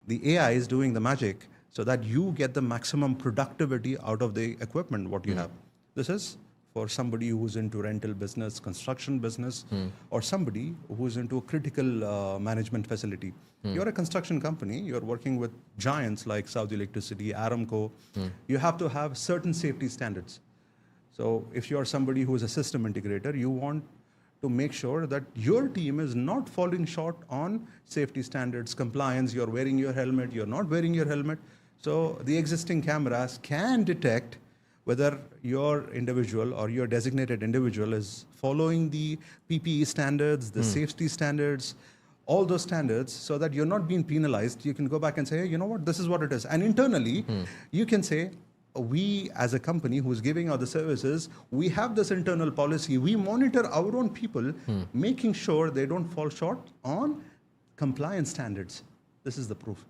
The AI is doing the magic so that you get the maximum productivity out of the equipment what you have. This is for somebody who's into rental business, construction business, or somebody who's into a critical management facility. You're a construction company, you're working with giants like Saudi Electricity, Aramco. You have to have certain safety standards. So if you're somebody who is a system integrator, you want to make sure that your team is not falling short on safety standards, compliance, you're wearing your helmet, you're not wearing your helmet. So the existing cameras can detect whether your individual or your designated individual is following the PPE standards, the safety standards, all those standards, so that you're not being penalized. You can go back and say, hey, you know what, this is what it is. And internally, you can say, we as a company who's giving out the services, we have this internal policy. We monitor our own people, making sure they don't fall short on compliance standards. This is the proof.